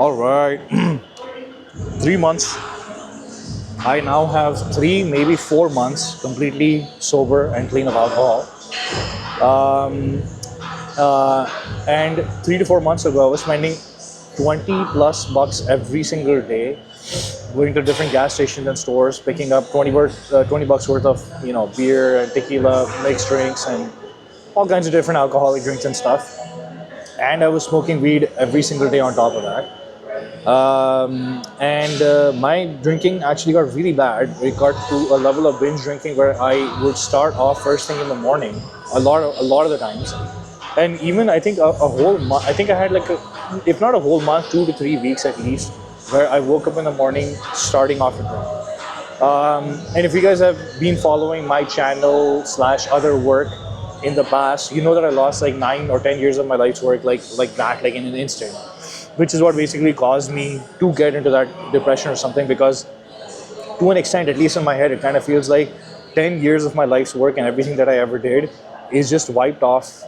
All right, 3 months. I now have 3, maybe 4 months completely sober and clean of alcohol. Um, and 3 to 4 months ago, I was spending 20 plus bucks every single day, going to different gas stations and stores, picking up 20 bucks worth of beer and tequila, mixed drinks, and all kinds of different alcoholic drinks and stuff. And I was smoking weed every single day on top of that. And my drinking actually got really bad. It got to a level of binge drinking where I would start off first thing in the morning, a lot of the times, and even I think a whole month. I think I had like if not a whole month, 2 to 3 weeks at least, where I woke up in the morning starting off a drink. And if you guys have been following my channel slash other work in the past, you know that I lost like 9 or 10 years of my life's work like that, like in an instant, which is what basically caused me to get into that depression or something. Because to an extent, at least in my head, it kind of feels like 10 years of my life's work and everything that I ever did is just wiped off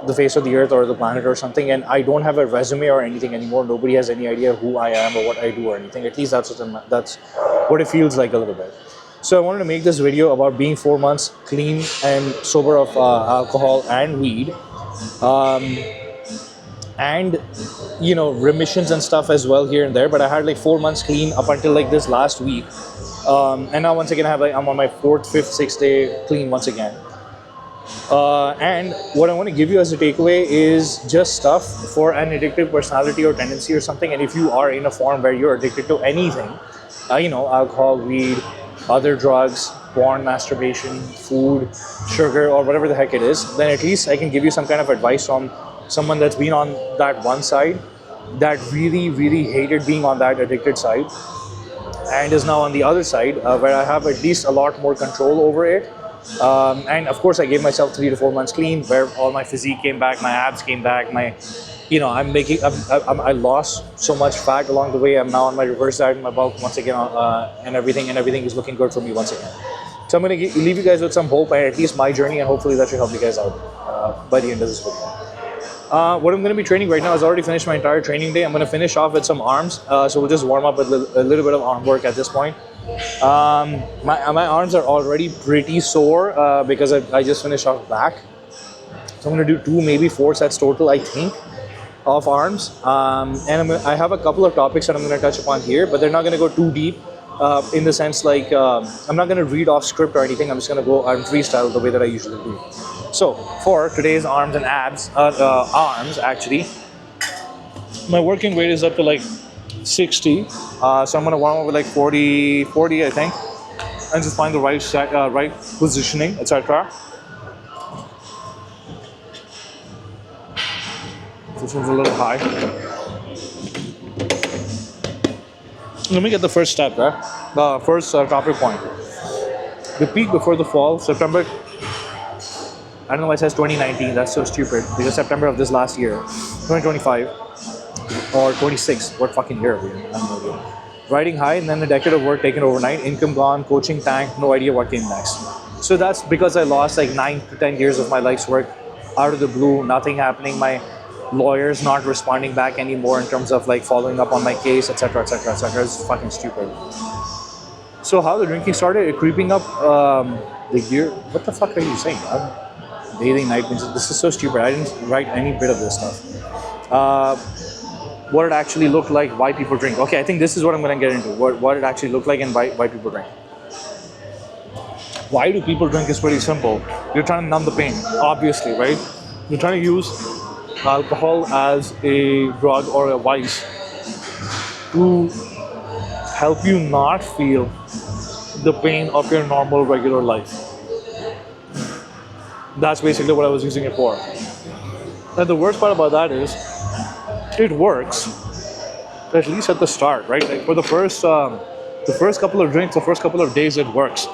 the face of the earth or the planet or something, and I don't have a resume or anything anymore. Nobody has any idea who I am or what I do or anything. At least that's what it feels like a little bit. So I wanted to make this video about being 4 months clean and sober of alcohol and weed, and remissions and stuff as well here and there. But I had like 4 months clean up until like this last week, and now once again I'm on my 4th, 5th, 6th day clean once again. And what I want to give you as a takeaway is just stuff for an addictive personality or tendency or something. And if you are in a form where you're addicted to anything, alcohol, weed, other drugs, porn, masturbation, food, sugar, or whatever the heck it is, then at least I can give you some kind of advice from someone that's been on that one side, that really, really hated being on that addicted side, and is now on the other side, where I have at least a lot more control over it. And of course, I gave myself 3 to 4 months clean, where all my physique came back, my abs came back, I lost so much fat along the way. I'm now on my reverse diet and my bulk once again, and everything is looking good for me once again. So I'm going to leave you guys with some hope and at least my journey, and hopefully that should help you guys out by the end of this video. What I'm going to be training right now is already finished my entire training day. I'm going to finish off with some arms, so we'll just warm up with a little bit of arm work at this point. My arms are already pretty sore because I just finished off back. So I'm going to do 2, maybe 4 sets total, I think, of arms. And I have a couple of topics that I'm going to touch upon here, but they're not going to go too deep in the sense like I'm not going to read off script or anything. I'm just going to go and freestyle the way that I usually do. So for today's arms and abs, arms actually, my working weight is up to like 60. So I'm going to warm up with like 40, I think, and just find the right positioning, etc. This one's a little high. Let me get the first step, right? The first topic point. The peak before the fall, September. I don't know why it says 2019. That's so stupid. Because September of this last year, 2025 or 26. What fucking year are we in? I have no idea. Riding high, and then a decade of work taken overnight. Income gone, coaching tanked. No idea what came next. So that's because I lost like 9 to 10 years of my life's work out of the blue. Nothing happening. My lawyers not responding back anymore in terms of like following up on my case, etc., etc., etc. It's fucking stupid. So how the drinking started? It creeping up the year. What the fuck are you saying, man? Daily night binges. This is so stupid. I didn't write any bit of this stuff. What it actually looked like, why people drink. Okay, I think this is what I'm going to get into. What it actually looked like and why people drink. Why do people drink is pretty simple. You're trying to numb the pain, obviously, right? You're trying to use alcohol as a drug or a vice to help you not feel the pain of your normal, regular life. That's basically what I was using it for. And the worst part about that is, it works, at least at the start, right? Like for the first couple of drinks, the first couple of days, it works.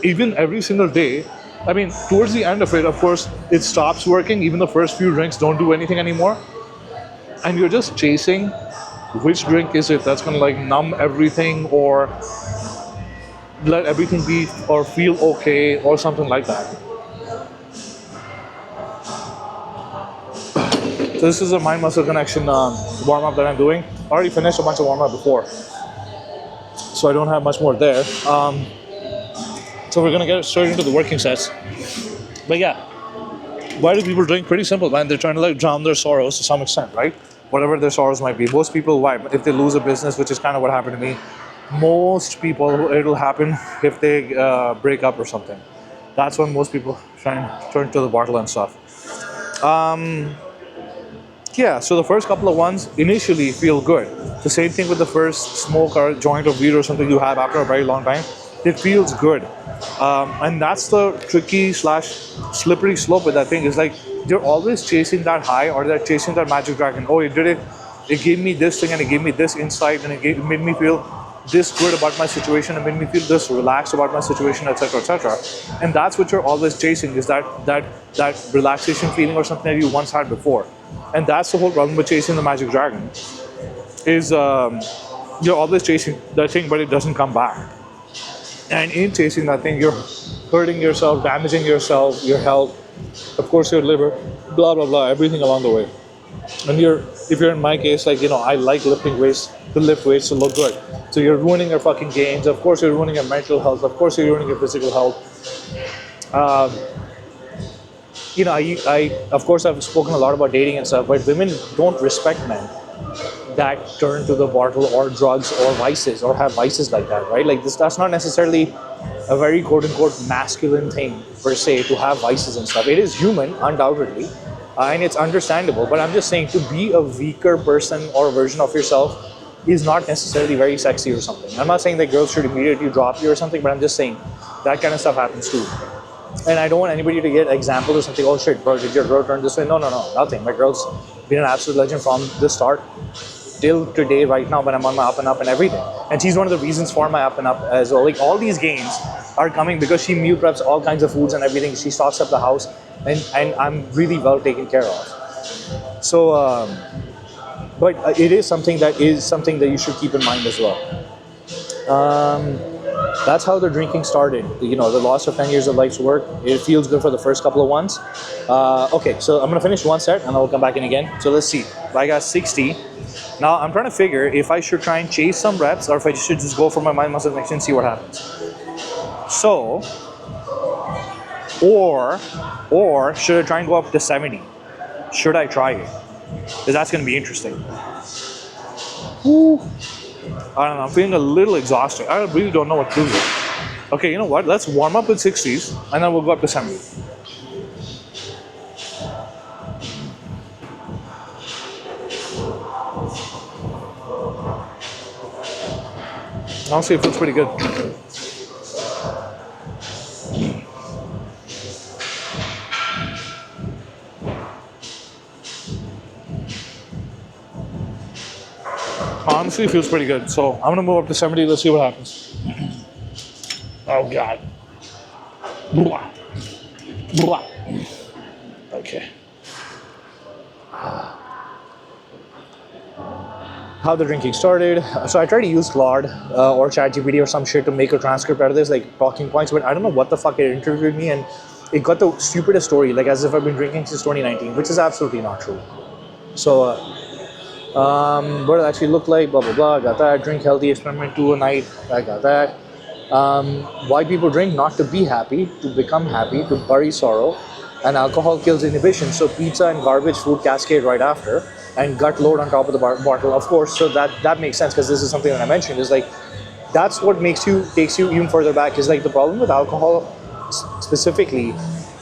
Even every single day, I mean, towards the end of it, of course, it stops working. Even the first few drinks don't do anything anymore. And you're just chasing which drink is it that's gonna like numb everything or let everything be or feel okay or something like that. So this is a mind muscle connection warm up that I'm doing. already finished a bunch of warm-up before, so I don't have much more there. So we're gonna get straight into the working sets. But yeah, why do people drink? Pretty simple, man. They're trying to like drown their sorrows to some extent, right? Whatever their sorrows might be. Most people, why? If they lose a business, which is kind of what happened to me. Most people, it'll happen if they break up or something. That's when most people try and turn to the bottle and stuff. Yeah, so the first couple of ones initially feel good. The same thing with the first smoke or joint of weed or something you have after a very long time. It feels good. And that's the tricky / slippery slope with that thing. Is like you're always chasing that high or they're chasing that magic dragon. Oh, it did it. It gave me this thing and it gave me this insight and it made me feel this good about my situation and made me feel this relaxed about my situation, etc., etc. And that's what you're always chasing, is that relaxation feeling or something that you once had before. And that's the whole problem with chasing the magic dragon, is you're always chasing that thing, but it doesn't come back. And in chasing that thing, you're hurting yourself, damaging yourself, your health, of course your liver, blah blah blah, everything along the way. And if you're in my case, like, you know, I like lifting weights, to lift weights to look good. So you're ruining your fucking gains. Of course you're ruining your mental health. Of course you're ruining your physical health. You know, I of course I've spoken a lot about dating and stuff, but women don't respect men that turn to the bottle or drugs or vices or have vices like that, right? Like that's not necessarily a very quote unquote masculine thing per se to have vices and stuff. It is human, undoubtedly, and it's understandable. But I'm just saying, to be a weaker person or version of yourself is not necessarily very sexy or something. I'm not saying that girls should immediately drop you or something, but I'm just saying that kind of stuff happens too. And I don't want anybody to get example or something. Oh shit, bro, did your girl turn this way? No, nothing. My girl's been an absolute legend from the start till today, right now, when I'm on my up and up and everything. And she's one of the reasons for my up and up as well. Like, all these gains are coming because she meal preps all kinds of foods and everything. She stocks up the house, and I'm really well taken care of. So, but it is something that you should keep in mind as well. That's how the drinking started. You know, the loss of 10 years of life's work. It feels good for the first couple of ones. Okay, so I'm gonna finish one set and I'll come back in again. So let's see. I got 60. Now I'm trying to figure if I should try and chase some reps or if I should just go for my mind muscle connection and see what happens. So, or should I try and go up to 70? Should I try it? Because that's gonna be interesting. Woo. I don't know, I'm feeling a little exhausted. I really don't know what to do. Okay, you know what? Let's warm up with 60s and then we'll go up to 70. Honestly, it feels pretty good. Honestly, it feels pretty good. So I'm gonna move up to 70. Let's see what happens. Oh God. Blah. Blah. Okay. How the drinking started. So I tried to use Claude or ChatGPT or some shit to make a transcript out of this, like talking points, but I don't know what the fuck it interviewed me, and it got the stupidest story, like as if I've been drinking since 2019, which is absolutely not true. So what it actually looked like, blah blah blah, I got that. Drink healthy, experiment 2 a night, I got that. Why people drink? Not to be happy, to become happy, to bury sorrow. And alcohol kills inhibition, so pizza and garbage food cascade right after, and gut load on top of the bottle, of course. So that makes sense, because this is something that I mentioned, is like that's what takes you even further back. Is like the problem with alcohol specifically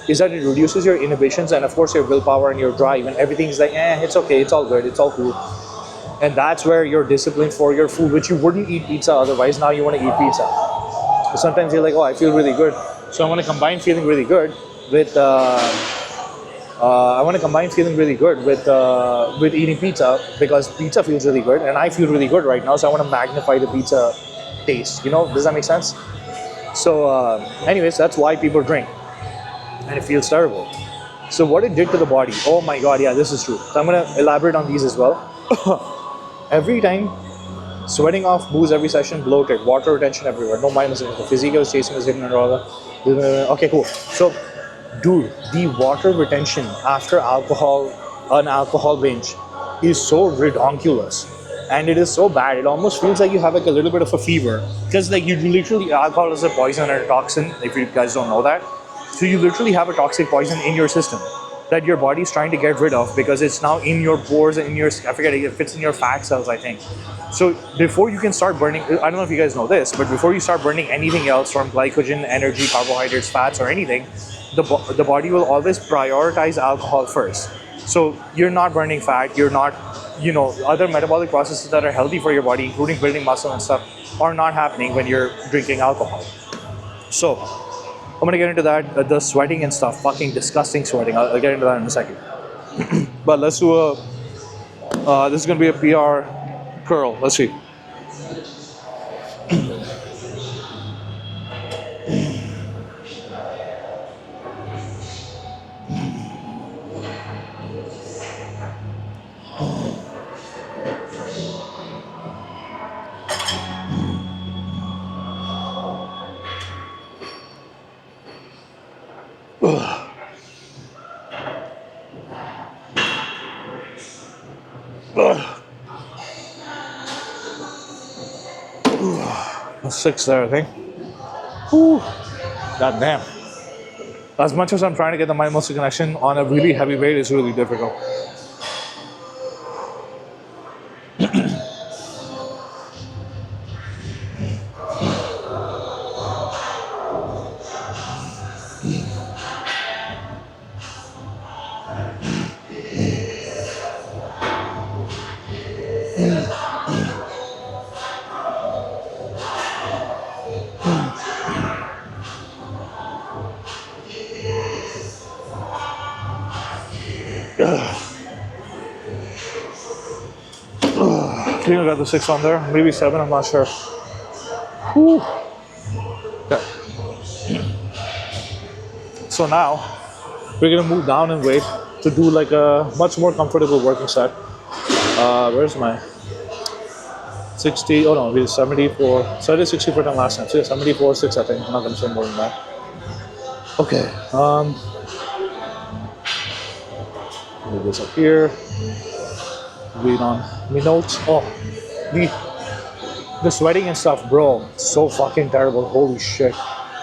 is that it reduces your inhibitions and of course your willpower and your drive, and everything's like, it's okay, it's all good, it's all cool. And that's where you're disciplined for your food, which you wouldn't eat pizza otherwise. Now you want to eat pizza. But sometimes you're like, oh, I feel really good, so I want to combine feeling really good with with eating pizza, because pizza feels really good and I feel really good right now, so I want to magnify the pizza taste. You know, does that make sense? So anyways, that's why people drink, and it feels terrible. So what it did to the body, oh my god, yeah, this is true. So I'm going to elaborate on these as well. Every time, sweating off booze every session, bloated, water retention everywhere, no minus. The Physique was chasing us in and all that. Okay, cool. So dude, the water retention after an alcohol binge is so redonkulous. and it is so bad. It almost feels like you have like a little bit of a fever, because like you literally, alcohol is a poison and a toxin. If you guys don't know that, so you literally have a toxic poison in your system that your body is trying to get rid of because it's now in your pores and in your, I forget, it fits in your fat cells, I think. So before you can start burning, I don't know if you guys know this, but before you start burning anything else from glycogen, energy, carbohydrates, fats, or anything, the body will always prioritize alcohol first. So you're not burning fat, you're not, other metabolic processes that are healthy for your body, including building muscle and stuff, are not happening when you're drinking alcohol. So I'm gonna get into that, the sweating and stuff, fucking disgusting sweating. I'll get into that in a second. But let's do this is gonna be a PR curl. Let's see. That's 6 there, I think. Whew. God damn. As much as I'm trying to get the mind muscle connection on a really heavy weight, it's really difficult. I think I got the 6 on there, maybe 7, I'm not sure. Whew. Okay. So now we're gonna move down in weight to do like a much more comfortable working set. Where's my 60? Oh no, we did 74. So I did 64 time last time. So yeah, 74, 6, I think. I'm not gonna say more than that. Okay. Move this up here. Read on my notes. Oh, the sweating and stuff, bro. So fucking terrible. Holy shit.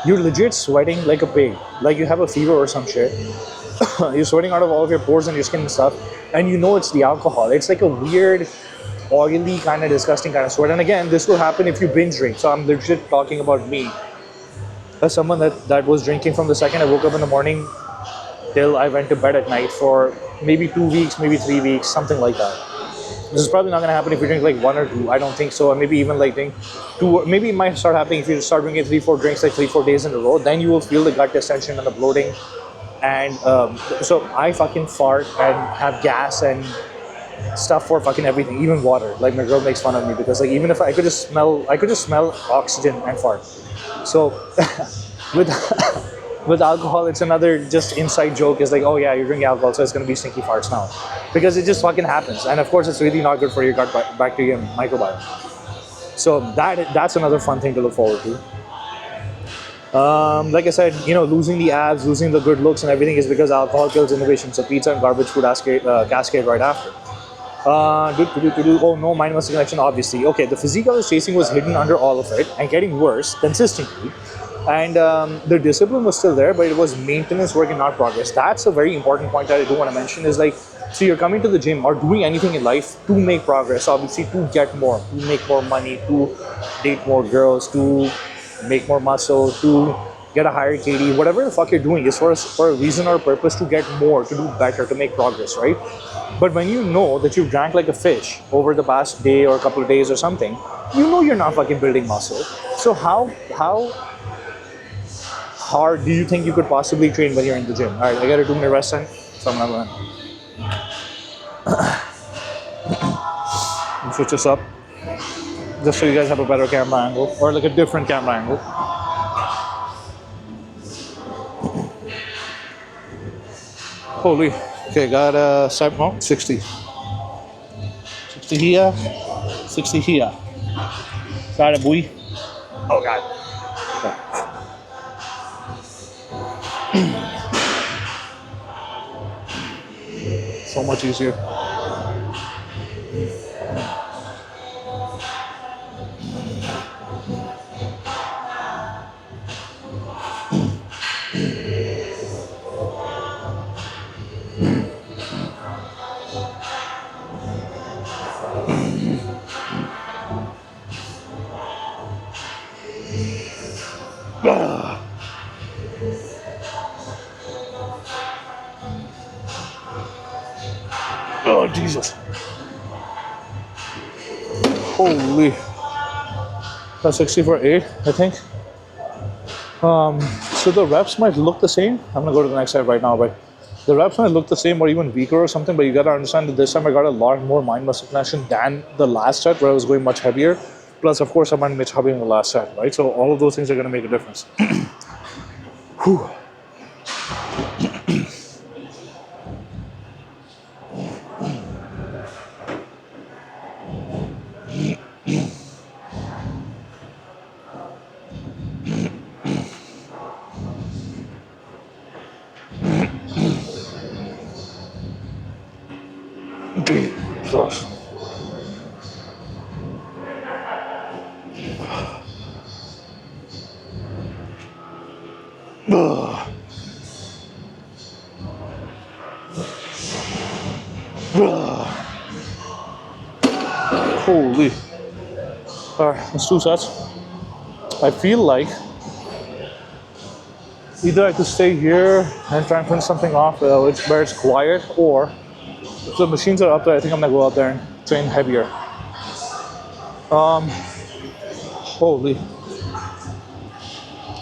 You're legit sweating like a pig. Like you have a fever or some shit. You're sweating out of all of your pores and your skin and stuff. And you know it's the alcohol. It's like a weird, oily, kind of disgusting kind of sweat. And again, this will happen if you binge drink. So I'm legit talking about me. As someone that was drinking from the second I woke up in the morning till I went to bed at night for maybe 2 weeks, maybe 3 weeks, something like that. This is probably not going to happen if you drink like 1 or 2. I don't think so. Or maybe even like drink 2. Maybe it might start happening if you start drinking 3-4 drinks like 3-4 days in a row. Then you will feel the gut distension and the bloating. And so I fucking fart and have gas and stuff for fucking everything, even water. Like my girl makes fun of me because like even if I could just smell oxygen and fart. So with alcohol, it's another just inside joke. Is like, oh yeah, you're drinking alcohol, so it's gonna be stinky farts now, because it just fucking happens. And of course, it's really not good for your gut bacteria and microbiome. So that's another fun thing to look forward to. Like I said, losing the abs, losing the good looks and everything is because alcohol kills innovation. So pizza and garbage food cascade right after. Oh no, mind muscle connection, obviously. Okay, the physique I was chasing was hidden under all of it and getting worse consistently. And the discipline was still there, but it was maintenance work and not progress. That's a very important point that I do want to mention is like, so you're coming to the gym or doing anything in life to make progress, obviously to get more, to make more money, to date more girls, to make more muscle, to get a higher KD, whatever the fuck you're doing is for a reason or a purpose to get more, to do better, to make progress, right? But when you know that you've drank like a fish over the past day or a couple of days or something, you know you're not fucking building muscle. So how hard do you think you could possibly train when you're in the gym? All right, I got a 2-minute rest time, so I'm gonna switch this up just so you guys have a better camera angle or like a different camera angle. Holy, okay, got a 60. 60 here, 60 here. Got it, boy. Oh God. Okay. So much easier. Oh, Jesus. Holy. That's 60 for 8, I think. So the reps might look the same. I'm gonna go to the next side right now, but the reps might look the same or even weaker or something, but you gotta understand that this time I got a lot more mind muscle connection than the last set where I was going much heavier. Plus, of course, I went much heavier in the last set, right? So all of those things are gonna make a difference. Whew. Jesus. Holy. Alright, that's 2 sets. I feel like either I could stay here and try and finish something off where it's quiet, or if the machines are up there, I think I'm gonna go out there and train heavier. Holy.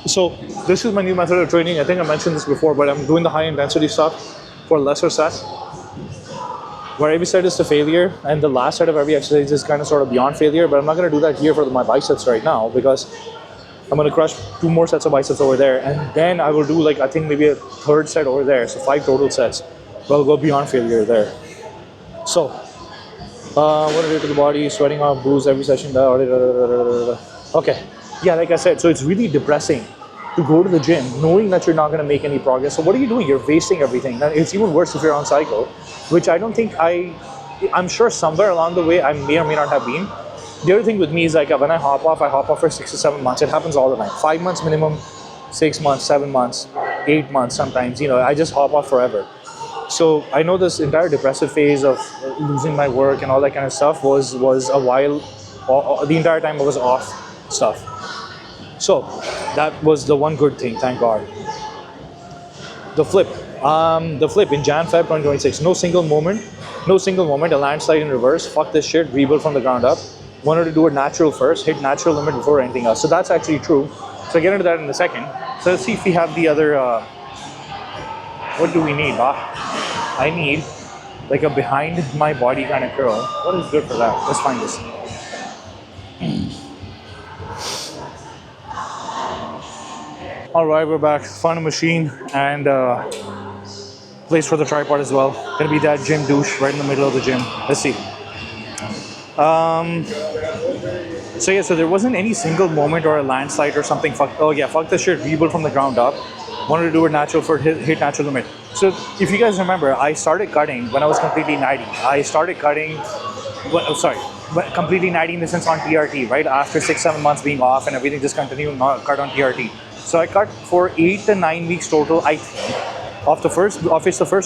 So this is my new method of training. I think I mentioned this before, but I'm doing the high intensity stuff for lesser sets, where every set is to failure, and the last set of every exercise is kind of sort of beyond failure. But I'm not going to do that here for my biceps right now, because I'm going to crush 2 more sets of biceps over there, and then I will do like, I think maybe a 3rd set over there, so 5 total sets. But I'll go beyond failure there. So what I do to the body, sweating off, booze every session. Okay, yeah, like I said, so it's really depressing to go to the gym knowing that you're not going to make any progress. So what are you doing? You're wasting everything. And it's even worse if you're on cycle, which I don't think I'm sure somewhere along the way I may or may not have been. The other thing with me is like when I hop off for 6 to 7 months. It happens all the time. 5 months minimum, 6 months, 7 months, 8 months sometimes. You know, I just hop off forever. So I know this entire depressive phase of losing my work and all that kind of stuff was a while. The entire time I was off stuff. So that was the one good thing, thank God. The flip in Jan-Feb 2026. No single moment, a landslide in reverse. Fuck this shit, rebuild from the ground up. Wanted to do it natural first, hit natural limit before anything else. So that's actually true. So I'll get into that in a second. So let's see if we have the other, what do we need, I need like a behind my body kind of curl. What is good for that? Let's find this. All right, we're back. Found a machine and place for the tripod as well. Gonna be that gym douche right in the middle of the gym. Let's see. So yeah, so there wasn't any single moment or a landslide or something. Fuck this shit. Rebuild from the ground up. Wanted to do it natural for hit natural limit. So if you guys remember, I started cutting when I was completely natty. I started cutting. Completely natty in the sense on TRT, right? After 6-7 months being off and everything, just continuing not cut on TRT. So I cut for 8 to 9 weeks total, I think. The first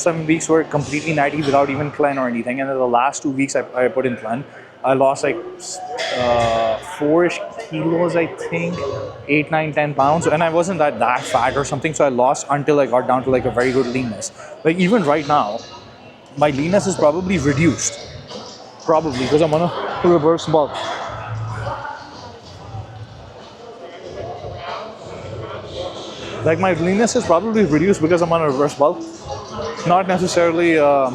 7 weeks were completely natty without even clean or anything, and then the last 2 weeks I put in clean. I lost like 4-ish kilos, I think, 8, 9, 10 pounds, and I wasn't that fat or something. So I lost until I got down to like a very good leanness. Like even right now, my leanness is probably reduced, because I'm on a reverse bulk. Like my leanness is probably reduced because I'm on a reverse bulk. Not necessarily. I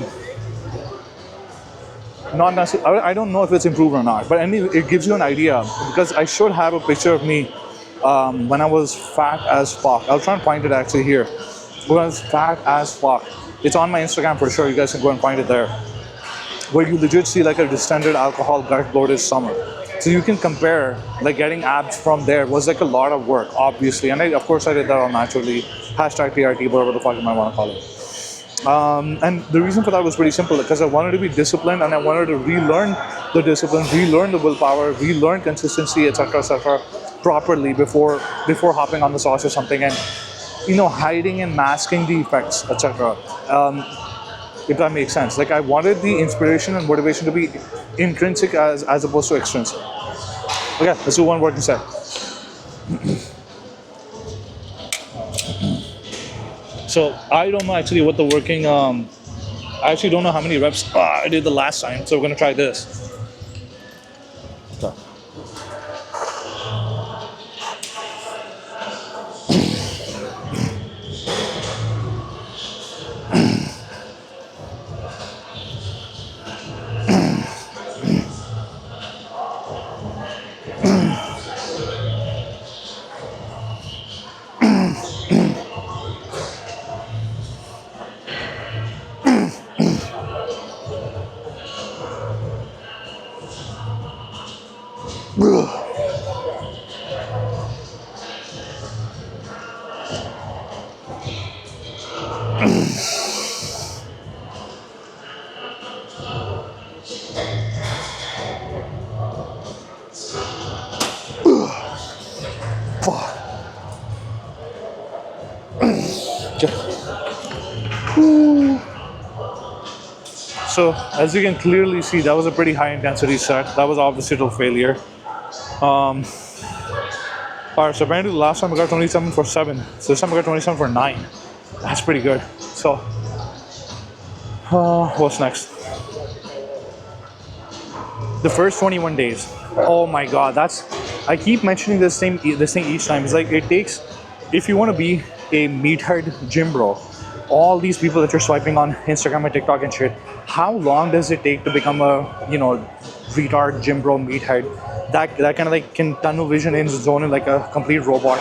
don't know if it's improved or not, but anyway, it gives you an idea, because I should have a picture of me when I was fat as fuck. I'll try and find it actually here. When I was fat as fuck. It's on my Instagram for sure. You guys can go and find it there. Where you legit see like a distended alcohol gut bloated stomach. So you can compare, like getting abs from there was like a lot of work, obviously. And of course I did that all naturally. #PRT, whatever the fuck you might want to call it. And the reason for that was pretty simple, because I wanted to be disciplined and I wanted to relearn the discipline, relearn the willpower, relearn consistency, etc., properly before hopping on the sauce or something, and hiding and masking the effects, etc. if that makes sense. Like I wanted the inspiration and motivation to be intrinsic as opposed to extrinsic. Okay, let's do one working set. So I don't know actually what the working, I actually don't know how many reps I did the last time. So we're gonna try this. Okay. So as you can clearly see, that was a pretty high intensity set. That was obviously to failure. All right, so apparently the last time I got 27 for 7. So this time I got 27 for 9. That's pretty good. So what's next? The first 21 days. Oh my God, I keep mentioning this thing each time. It's like it takes, if you want to be a meathead gym bro, all these people that you're swiping on Instagram and TikTok and shit, how long does it take to become a, retard gym bro meathead that kind of like can tunnel vision in zone in like a complete robot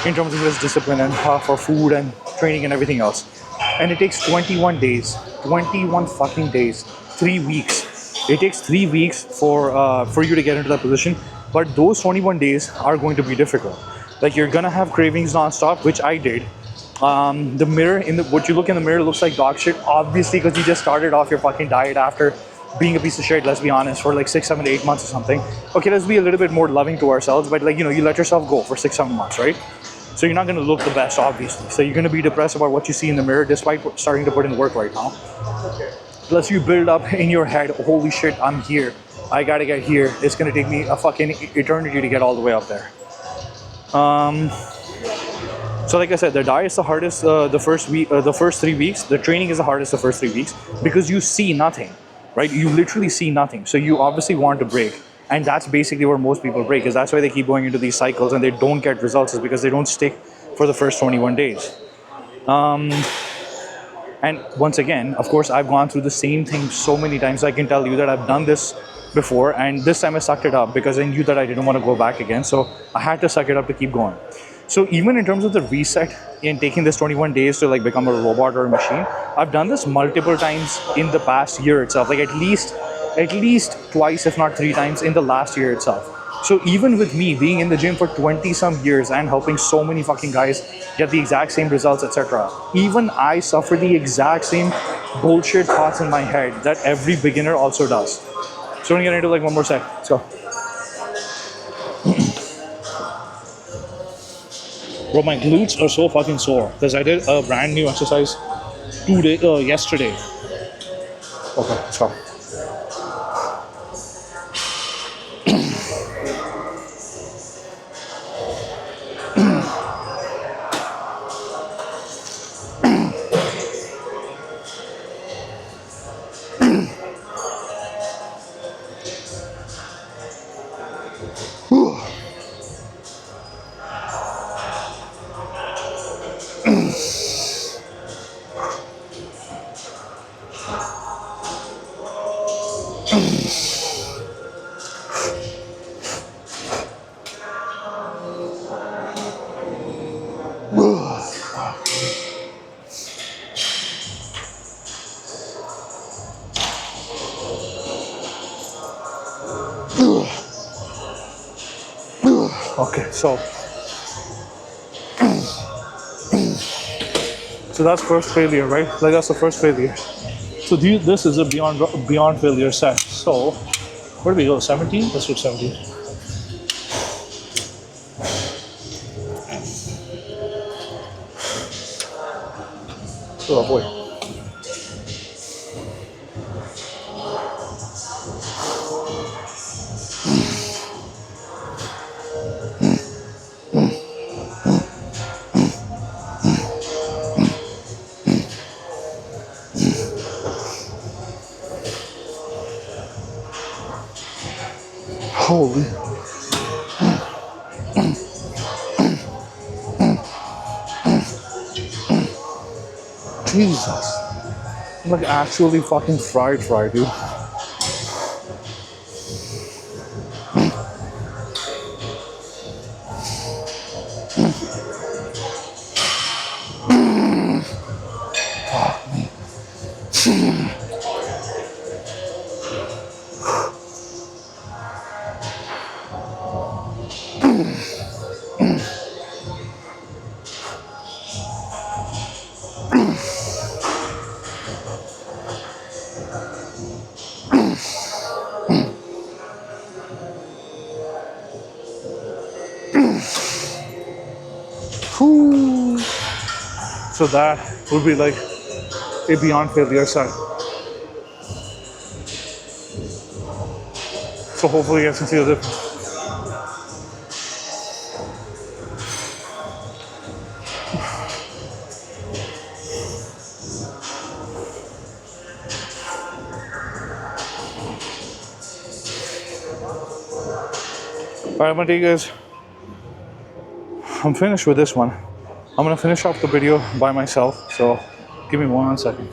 in terms of his discipline and for food and training and everything else. And it takes 21 days, 21 fucking days, 3 weeks. It takes 3 weeks for you to get into that position, but those 21 days are going to be difficult. Like you're gonna have cravings nonstop, which I did. The mirror what you look in the mirror looks like dog shit, obviously, because you just started off your fucking diet after being a piece of shit, let's be honest, for like 6, 7, 8 months or something. Okay, let's be a little bit more loving to ourselves, but like, you let yourself go for 6, 7 months, right? So you're not going to look the best, obviously. So you're going to be depressed about what you see in the mirror despite starting to put in work right now. Plus you build up in your head, holy shit, I'm here, I gotta get here, it's going to take me a fucking eternity to get all the way up there. So like I said, the diet is the hardest the first 3 weeks. The training is the hardest the first 3 weeks because you see nothing, right? You literally see nothing. So you obviously want to break. And that's basically where most people break, is that's why they keep going into these cycles and they don't get results, is because they don't stick for the first 21 days. And once again, of course, I've gone through the same thing so many times. I can tell you that I've done this before, and this time I sucked it up because I knew that I didn't want to go back again. So I had to suck it up to keep going. So even in terms of the reset in taking this 21 days to like become a robot or a machine, I've done this multiple times in the past year itself, like at least twice, if not 3 times in the last year itself. So even with me being in the gym for 20 some years and helping so many fucking guys get the exact same results, etc., even I suffer the exact same bullshit thoughts in my head that every beginner also does. So we're gonna get into like one more set. Let's go. Bro, my glutes are so fucking sore because I did a brand new exercise yesterday. Okay, let's go. Okay, so that's first failure, right? Like that's the first failure. So this is a beyond failure set. So where do we go? 17? Let's do 17. Oh boy. slowly. Jesus. I'm like actually fucking fried, dude. Whew. So that would be like a beyond failure side. So hopefully you guys can see the difference. Alright, I'm gonna take you guys. I'm finished with this one. I'm gonna finish off the video by myself. So give me 1 second.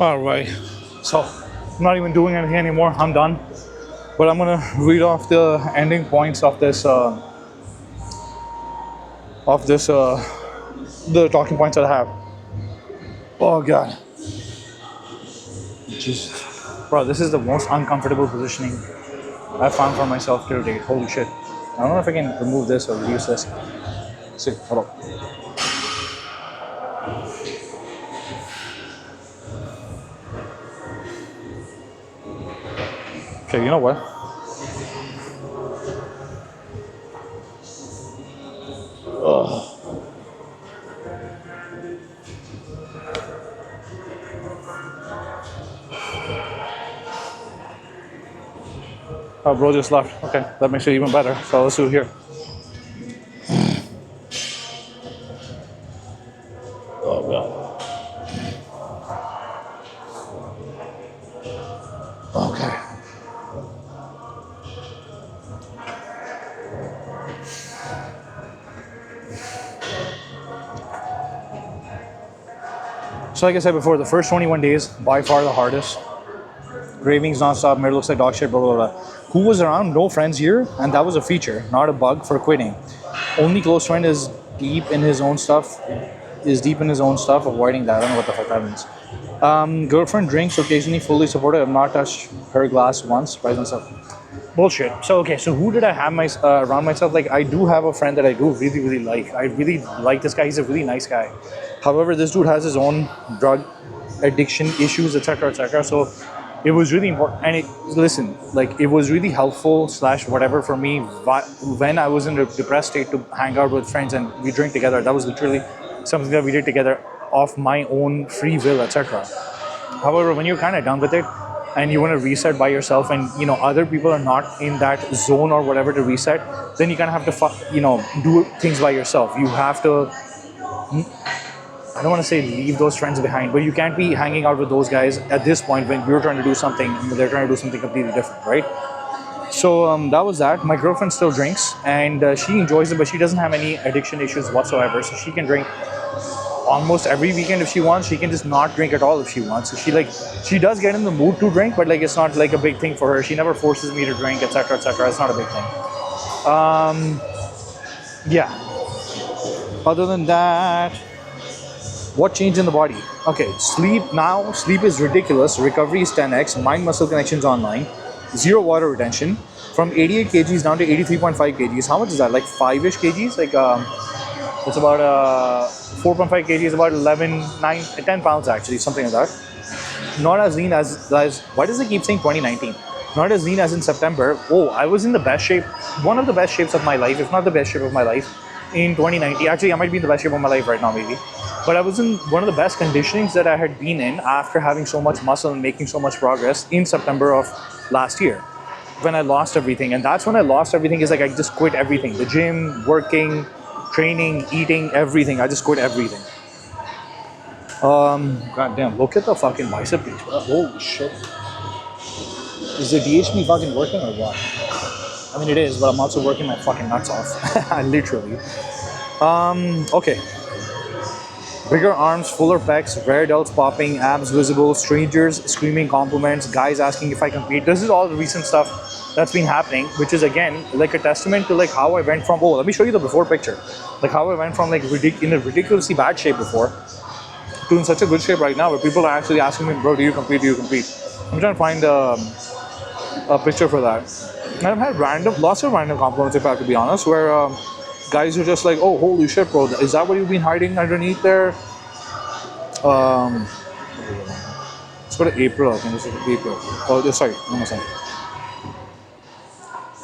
Alright. So I'm not even doing anything anymore. I'm done. But I'm gonna read off the ending points of this the talking points that I have. Oh god. Jesus. Bro, this is the most uncomfortable positioning I've found for myself till date. Holy shit. I don't know if I can remove this or reduce this. See, hold up. Okay, you know what? Ugh. Oh, bro just left. Okay, that makes it even better. So let's do it here. Oh god. Okay. So like I said before, the first 21 days, by far the hardest. Cravings nonstop, mirror looks like dog shit, blah, blah, blah. Who was around? No friends here, and that was a feature, not a bug for quitting. Only close friend is deep in his own stuff, avoiding that. I don't know what the fuck that means. Girlfriend drinks occasionally, fully supportive. I've not touched her glass once, by myself. Bullshit. So, okay, so who did I have around myself? Like, I do have a friend that I do really, really like. I really like this guy. He's a really nice guy. However, this dude has his own drug addiction issues, etc., etc. So, it was really important. And it was really helpful / whatever for me when I was in a depressed state to hang out with friends and we drink together. That was literally something that we did together of my own free will, etc. However, when you're kind of done with it and you want to reset by yourself, and other people are not in that zone or whatever to reset, then you kind of have to do things by yourself. You have to, I don't want to say leave those friends behind, but you can't be hanging out with those guys at this point when you're trying to do something and they're trying to do something completely different, right? So that was that. My girlfriend still drinks and she enjoys it, but she doesn't have any addiction issues whatsoever. So she can drink almost every weekend if she wants. She can just not drink at all if she wants. So she does get in the mood to drink, but it's not like a big thing for her. She never forces me to drink, etc., etc. It's not a big thing. Yeah. Other than that, what changed in the body? Okay, sleep is ridiculous. Recovery is 10x. Mind muscle connections online. Zero water retention. From 88 kgs down to 83.5 kgs. How much is that? Like 5-ish kgs? It's about 4.5 kgs, about 10 pounds actually, something like that. Not as lean as why does it keep saying 2019? Not as lean as in September. Oh, I was in the best shape, one of the best shapes of my life, if not the best shape of my life in 2019. Actually, I might be in the best shape of my life right now, maybe. But I was in one of the best conditionings that I had been in after having so much muscle and making so much progress in September of last year, when I lost everything. And that's when I lost everything, is I just quit everything. The gym, working, training, eating, everything. I just quit everything. God damn, look at the fucking bicep piece, bro. Holy shit. Is the DHB fucking working or what? I mean, it is, but I'm also working my fucking nuts off. Literally. Okay. Bigger arms, fuller pecs, rare delts popping, abs visible, strangers screaming compliments, guys asking if I compete. This is all the recent stuff that's been happening, which is again like a testament to like how I went from, oh, let me show you the before picture. Like how I went from like in a ridiculously bad shape before to in such a good shape right now where people are actually asking me, bro, do you compete? Do you compete? I'm trying to find a picture for that. And I've had lots of random compliments, if I have to be honest, where guys are just like, oh, holy shit, bro, is that what you've been hiding underneath there? Let's go to April. I think this is April. Oh, sorry, no more second.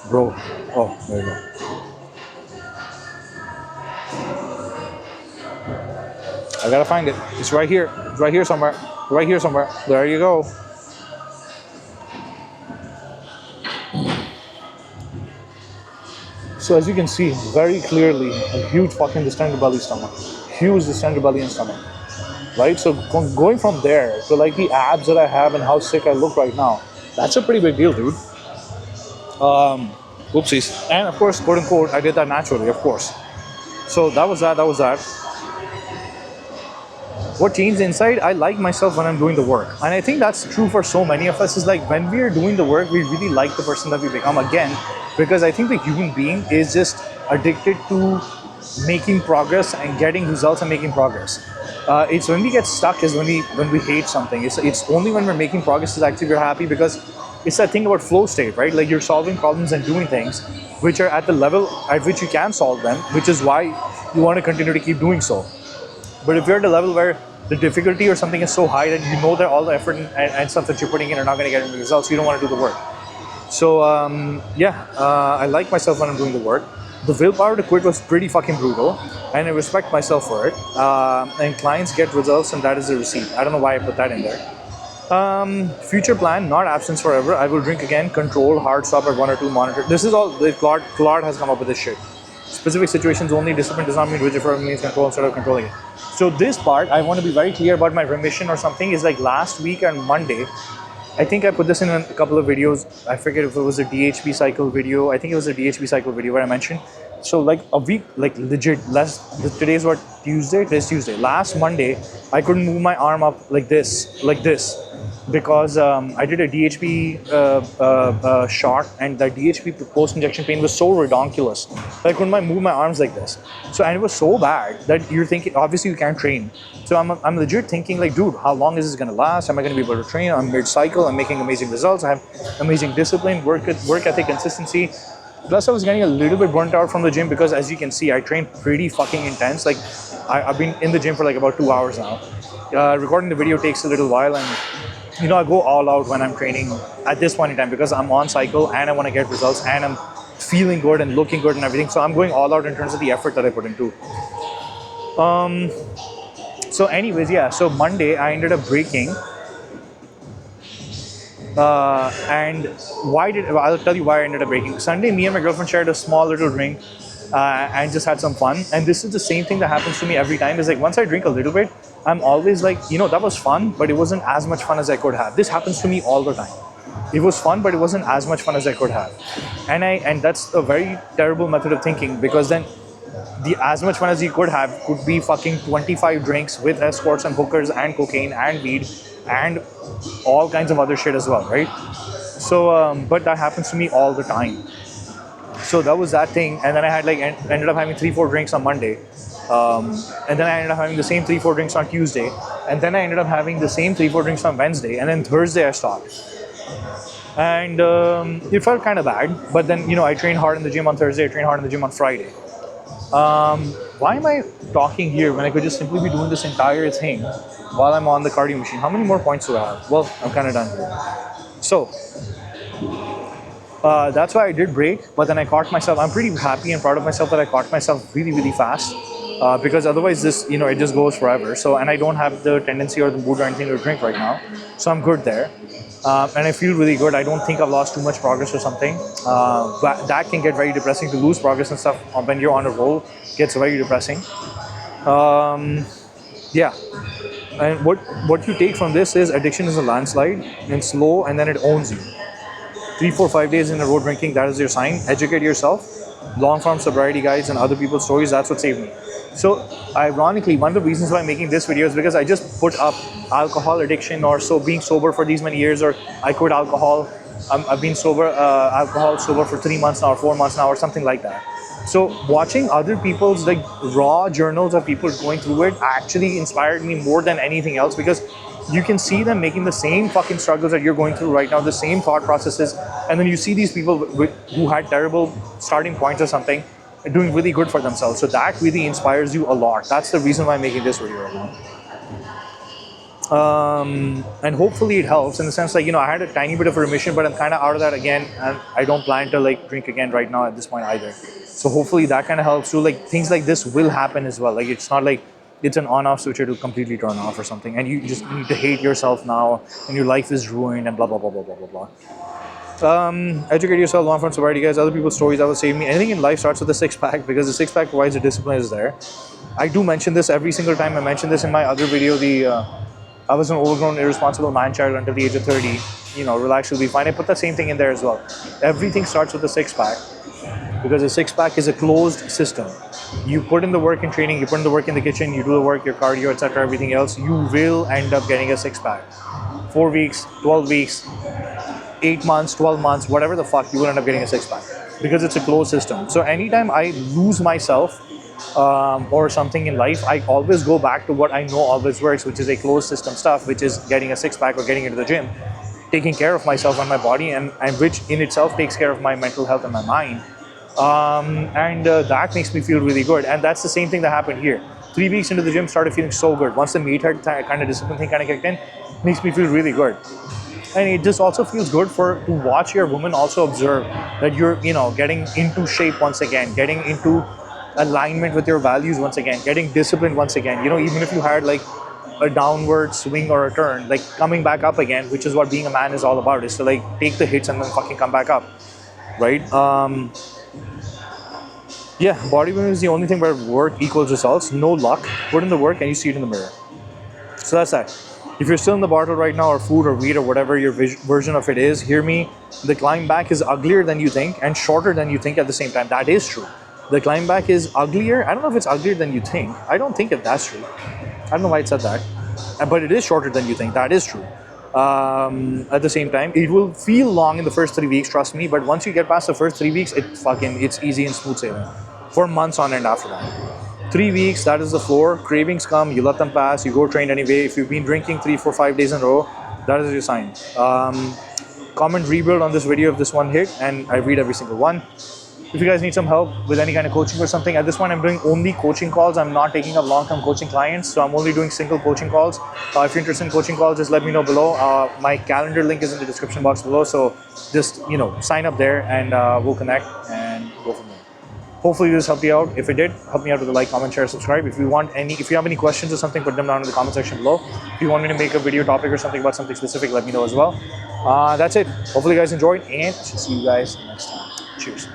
Bro, oh, there you go. I gotta find it. It's right here. It's right here somewhere. Right here somewhere. There you go. So as you can see very clearly, a huge fucking distended belly stomach. Huge distended belly and stomach. Right? So going from there to like the abs that I have and how sick I look right now, that's a pretty big deal, dude. Oopsies. And of course, quote unquote, I did that naturally, of course. So that was that. What changed inside? I like myself when I'm doing the work. And I think that's true for so many of us, is like when we are doing the work, we really like the person that we become again, because I think the human being is just addicted to making progress and getting results and making progress. It's when we get stuck is when we hate something. It's only when we're making progress is actually we're happy, because it's that thing about flow state, right? Like you're solving problems and doing things which are at the level at which you can solve them, which is why you want to continue to keep doing so. But if you're at a level where the difficulty or something is so high that you know that all the effort and stuff that you're putting in are not going to get any results, you don't want to do the work. So I like myself when I'm doing the work. The willpower to quit was pretty fucking brutal, and I respect myself for it. And clients get results, and that is the receipt. I don't know why I put that in there. Future plan, not absence forever. I will drink again, control, hard stop at 1 or 2, monitor. This is all, Claude has come up with this shit. Specific situations only, discipline does not mean rigid forever means control instead of controlling it. So this part, I want to be very clear about my remission or something, is like last week on Monday, I think I put this in a couple of videos. I forget if it was a DHB cycle video. I think it was a DHB cycle video where I mentioned. So like a week, like legit, today's what, Tuesday? Today's Tuesday. Last Monday, I couldn't move my arm up like this, because I did a DHB shot, and that DHB post-injection pain was so redonkulous that I couldn't move my arms like this. So, and it was so bad that you're thinking, obviously you can't train. So I'm legit thinking like, dude, how long is this gonna last? Am I gonna be able to train? I'm mid-cycle, I'm making amazing results, I have amazing discipline, work ethic, consistency. Plus I was getting a little bit burnt out from the gym, because as you can see, I train pretty fucking intense. Like I've been in the gym for like about 2 hours now. Recording the video takes a little while, and you know, I go all out when I'm training at this point in time, because I'm on cycle and I want to get results and I'm feeling good and looking good and everything. So I'm going all out in terms of the effort that I put into. So anyways, yeah, so Monday I ended up breaking. And I'll tell you why I ended up breaking. Sunday, me and my girlfriend shared a small little drink and just had some fun. And this is the same thing that happens to me every time. Is like once I drink a little bit, I'm always like, you know, that was fun, but it wasn't as much fun as I could have. This happens to me all the time. It was fun, but it wasn't as much fun as I could have. And that's a very terrible method of thinking, because then the as much fun as you could have could be fucking 25 drinks with escorts and hookers and cocaine and weed and all kinds of other shit as well, right? So, but that happens to me all the time. So that was that thing. And then I had like ended up having 3-4 drinks on Monday. And then I ended up having the same 3-4 drinks on Tuesday. And then I ended up having the same 3-4 drinks on Wednesday. And then Thursday I stopped. And it felt kind of bad. But then, you know, I trained hard in the gym on Thursday. I trained hard in the gym on Friday. Why am I talking here when I could just simply be doing this entire thing while I'm on the cardio machine? How many more points do I have? Well, I'm kind of done here. So, that's why I did break, but then I caught myself. I'm pretty happy and proud of myself that I caught myself really, really fast, because otherwise this, you know, it just goes forever. So, and I don't have the tendency or the mood or anything to drink right now. So I'm good there. And I feel really good. I don't think I've lost too much progress or something. But that can get very depressing to lose progress and stuff when you're on a roll. It gets very depressing. Yeah. And what you take from this is addiction is a landslide, and slow, and then it owns you. 3, 4, 5 days in a row drinking, that is your sign. Educate yourself. Long form sobriety guides and other people's stories, that's what saved me. So ironically, one of the reasons why I'm making this video is because I just put up alcohol addiction, or so being sober for these many years, or I quit alcohol. I've been sober, alcohol sober for 3 months now, or 4 months now, or something like that. So watching other people's like raw journals of people going through it actually inspired me more than anything else, because you can see them making the same fucking struggles that you're going through right now, the same thought processes, and then you see these people who had terrible starting points or something doing really good for themselves. So that really inspires you a lot. That's the reason why I'm making this video right now. And hopefully it helps in the sense, like, you know, I had a tiny bit of a remission, but I'm kind of out of that again, and I don't plan to like drink again right now at this point either. So hopefully that kind of helps too. Like, things like this will happen as well. Like, it's not like it's an on-off switch to completely turn off or something, and you just need to hate yourself now, and your life is ruined, and blah blah blah blah blah blah blah. Educate yourself, learn from sobriety guys, other people's stories that will save me. Anything in life starts with a six-pack, because the six-pack provides the discipline is there. I do mention this every single time. I mentioned this in my other video, I was an overgrown, irresponsible man-child until the age of 30. You know, relax, you'll be fine. I put the same thing in there as well. Everything starts with a six-pack, because a six-pack is a closed system. You put in the work in training, you put in the work in the kitchen, you do the work, your cardio, etc., everything else, you will end up getting a six-pack. 4 weeks, 12 weeks, 8 months, 12 months, whatever the fuck, you will end up getting a six-pack, because it's a closed system. So anytime I lose myself or something in life, I always go back to what I know always works, which is a closed system stuff, which is getting a six-pack or getting into the gym, taking care of myself and my body, and which in itself takes care of my mental health and my mind. That makes me feel really good. And that's the same thing that happened here. 3 weeks into the gym, started feeling so good. Once the meathead kind of discipline thing kind of kicked in, makes me feel really good. And it just also feels good to watch your woman also observe that you're, you know, getting into shape once again, getting into alignment with your values once again, getting disciplined once again. You know, even if you had like a downward swing or a turn, like coming back up again, which is what being a man is all about, is to like take the hits and then fucking come back up, right? Yeah, bodybuilding is the only thing where work equals results. No luck. Put in the work and you see it in the mirror. So that's that. If you're still in the bottle right now, or food or weed or whatever your version of it is, hear me. The climb back is uglier than you think and shorter than you think at the same time. That is true. The climb back is uglier. I don't know if it's uglier than you think. I don't think that's true. I don't know why it said that. But it is shorter than you think. That is true. At the same time, it will feel long in the first 3 weeks, trust me. But once you get past the first 3 weeks, it's easy and smooth sailing. For months on end after that. 3 weeks, that is the floor. Cravings come, you let them pass, you go train anyway. If you've been drinking 3, 4, 5 days in a row, that is your sign. Comment rebuild on this video if this one hit, and I read every single one. If you guys need some help with any kind of coaching or something, at this point I'm doing only coaching calls. I'm not taking up long-term coaching clients, so I'm only doing single coaching calls. If you're interested in coaching calls, just let me know below. My calendar link is in the description box below, so just, you know, sign up there and we'll connect and go from there. Hopefully this helped you out. If it did, help me out with a like, comment, share, subscribe. If you have any questions or something, put them down in the comment section below. If you want me to make a video topic or something about something specific, let me know as well. That's it. Hopefully you guys enjoyed, and I shall see you guys next time. Cheers.